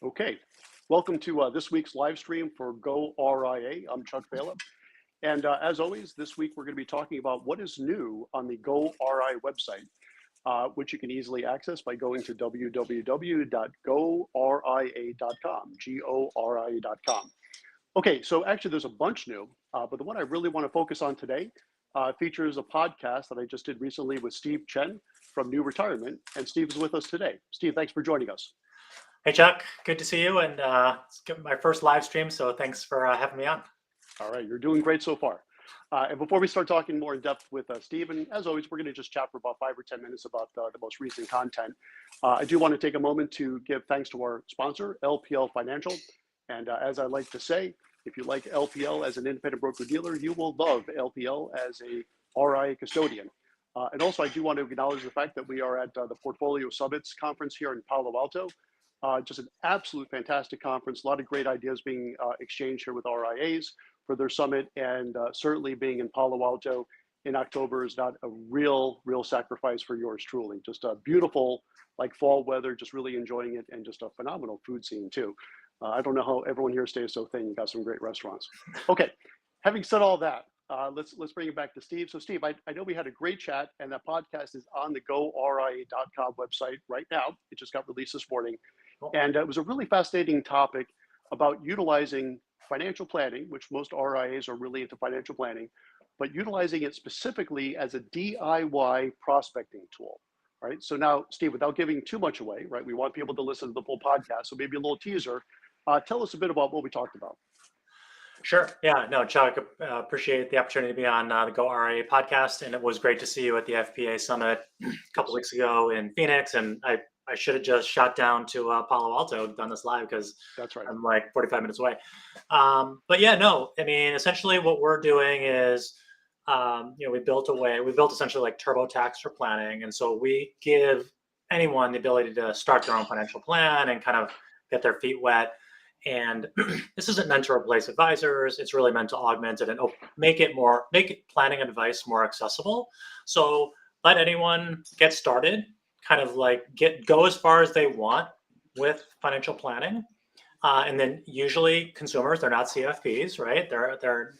Okay, welcome to this week's live stream for goRIA. I'm Chuck Bala. And as always, this week we're going to be talking about what is new on the goRIA website, which you can easily access by going to www.goria.com, goria.com. Okay, so actually there's a bunch new, but the one I really want to focus on today features a podcast that I just did recently with Chen from NewRetirement, and Steve is with us today. Steve, thanks for joining us. Hey, Chuck, good to see you. And it's my first live stream, so thanks for having me on. All right, you're doing great so far. And before we start talking more in depth with Stephen, as always, we're going to just chat for about 5 or 10 minutes about the most recent content. I do want to take a moment to give thanks to our sponsor, LPL Financial. And as I like to say, if you like LPL as an independent broker dealer, you will love LPL as a RIA custodian. And also, I do want to acknowledge the fact that we are at the Portfolio Summits conference here in Palo Alto. Just an absolute fantastic conference. A lot of great ideas being exchanged here with RIAs for their summit, and certainly being in Palo Alto in October is not a real sacrifice for yours truly. Just a beautiful, like fall weather, just really enjoying it, and just a phenomenal food scene too. I don't know how everyone here stays so thin. You got some great restaurants. Okay, having said all that, let's bring it back to Steve. So Steve, I know we had a great chat, and that podcast is on the goria.com website right now. It just got released this morning. And it was a really fascinating topic about utilizing financial planning, which most RIAs are really into financial planning, but utilizing it specifically as a DIY prospecting tool, right? So now, Steve, without giving too much away, right, we want people to listen to the full podcast, so maybe a little teaser. Tell us a bit about what we talked about. Sure. Yeah, no, Chuck, appreciate the opportunity to be on the goRIA podcast. And it was great to see you at the FPA Summit a couple weeks ago in Phoenix. And I should have just shot down to Palo Alto, done this live, because that's right. I'm like 45 minutes away. But yeah, no, I mean, essentially what we're doing is, we built essentially like TurboTax for planning. And so we give anyone the ability to start their own financial plan and kind of get their feet wet. And this isn't meant to replace advisors. It's really meant to augment it and make it planning advice more accessible. So let anyone get started, kind of like go as far as they want with financial planning. And then usually consumers, they're not CFPs, right? They're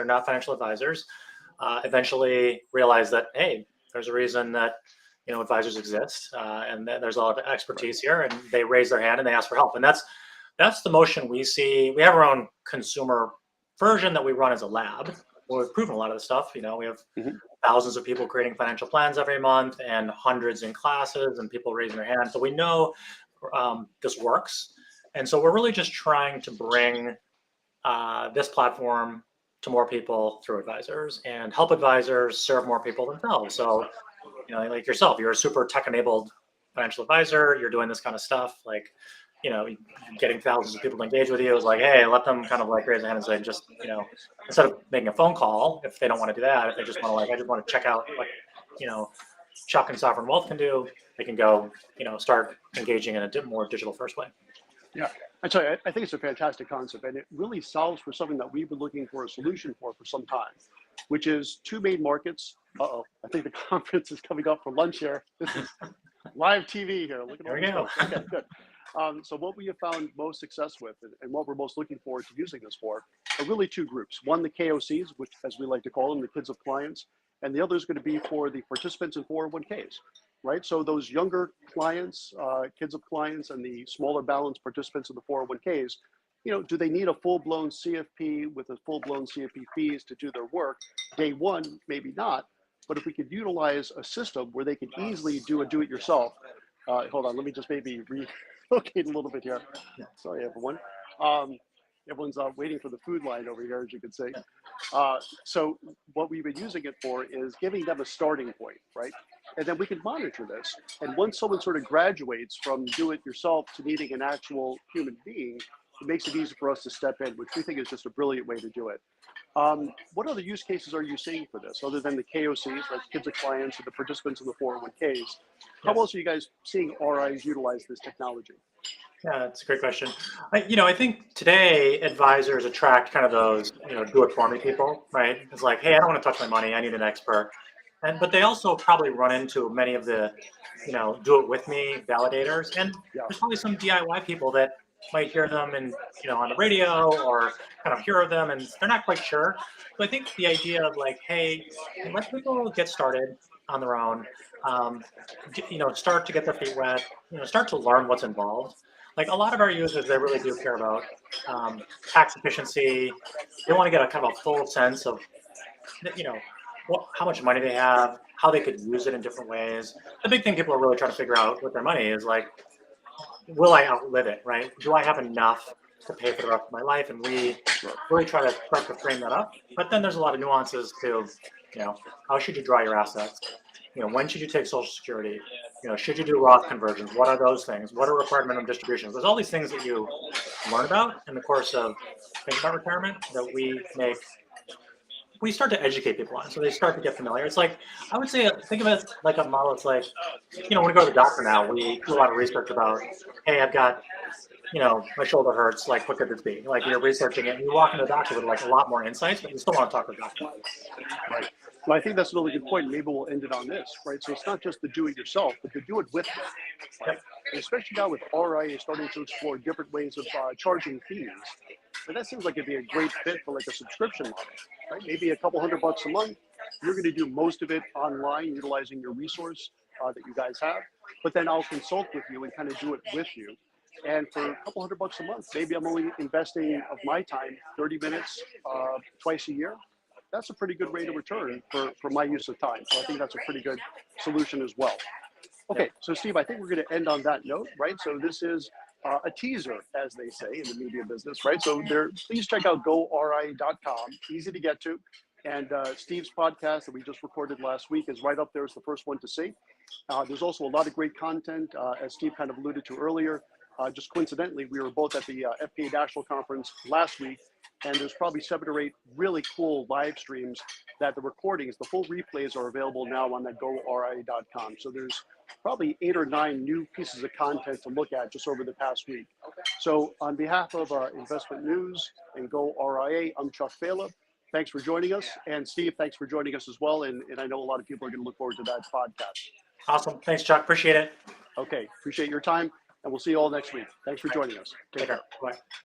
not financial advisors. Eventually realize that, hey, there's a reason that advisors exist, and there's a lot of expertise here, and they raise their hand and they ask for help. And that's the motion we see. We have our own consumer version that we run as a lab. We've proven a lot of the stuff. We have thousands of people creating financial plans every month, and hundreds in classes, and people raising their hands. So we know this works. And so we're really just trying to bring this platform to more people through advisors, and help advisors serve more people themselves. So, like yourself, you're a super tech-enabled financial advisor. You're doing this kind of stuff, like, getting thousands of people to engage with you. Is like, hey, let them kind of like raise their hand and say, just, instead of making a phone call, if they don't want to do that, if they just want to I just want to check out what, Chuck and Sovereign Wealth can do, they can go, start engaging in a more digital first way. Yeah, I tell you, I think it's a fantastic concept, and it really solves for something that we've been looking for a solution for some time, which is two main markets. I think the conference is coming up for lunch here. This is live TV here. Look at all There we go. Okay, good. So what we have found most success with, and what we're most looking forward to using this for, are really two groups. One, the KOCs, which, as we like to call them, the kids of clients, and the other is going to be for the participants in 401ks, right? So those younger clients, kids of clients, and the smaller balance participants in the 401ks, do they need a full-blown CFP with a full-blown CFP fees to do their work? Day one, maybe not. But if we could utilize a system where they can easily do a do-it-yourself, hold on, let me just maybe relocate a little bit here. Sorry, everyone. Everyone's waiting for the food line over here, as you can see. So what we've been using it for is giving them a starting point, right? And then we can monitor this. And once someone sort of graduates from do-it-yourself to needing an actual human being, it makes it easy for us to step in, which we think is just a brilliant way to do it. What other use cases are you seeing for this, other than the KOCs, like kids of clients, and the participants in the 401ks? How else are you guys seeing RIs utilize this technology? Yeah, that's a great question. I think today advisors attract kind of those, do-it-for-me people, right? It's like, hey, I don't want to touch my money. I need an expert. But they also probably run into many of the, do-it-with-me validators. And there's probably some DIY people that might hear them and on the radio or kind of hear them, and they're not quite sure. So I think the idea of like, hey, let people get started on their own. Start to get their feet wet. Start to learn what's involved. Like a lot of our users, they really do care about tax efficiency. They want to get a kind of a full sense of how much money they have, how they could use it in different ways. The big thing people are really trying to figure out with their money is like, will I outlive it, right? Do I have enough to pay for the rest of my life? And we really try to start to frame that up. But then there's a lot of nuances to, how should you draw your assets? When should you take Social Security? Should you do Roth conversions? What are those things? What are required minimum distributions? There's all these things that you learn about in the course of thinking about retirement that we start to educate people on, so they start to get familiar. It's like, I would say, think of it like a model. It's like, when we go to the doctor now, we do a lot of research about, hey, I've got, my shoulder hurts. Like, what could this be? Like, you're researching it, and you walk into the doctor with like a lot more insights, but you still want to talk to the doctor. Right. Well, I think that's a really good point. Maybe we'll end it on this, right? So it's not just to do it yourself, but to do it with them, right? And especially now with RIA starting to explore different ways of charging fees. And that seems like it'd be a great fit for like a subscription model, right? Maybe a couple $100 a month. You're going to do most of it online, utilizing your resource that you guys have. But then I'll consult with you and kind of do it with you. And for a couple $100 a month, maybe I'm only investing of my time 30 minutes twice a year. That's a pretty good rate of return for my use of time. So I think that's a pretty good solution as well. Okay, so Steve, I think we're going to end on that note, right? So this is a teaser, as they say in the media business, right? So please check out goRIA.com, easy to get to. And Steve's podcast that we just recorded last week is right up there as the first one to see. There's also a lot of great content, as Steve kind of alluded to earlier. Just coincidentally, we were both at the FPA National Conference last week, and there's probably 7 or 8 really cool live streams that the recordings, the full replays are available now on that goRIA.com. So there's probably 8 or 9 new pieces of content to look at just over the past week. So on behalf of Investment News and goRIA, I'm Chuck Fala. Thanks for joining us. And Steve, thanks for joining us as well. And I know a lot of people are going to look forward to that podcast. Awesome. Thanks, Chuck. Appreciate it. Okay. Appreciate your time. And we'll see you all next week. Thanks for joining us. Take care. Bye.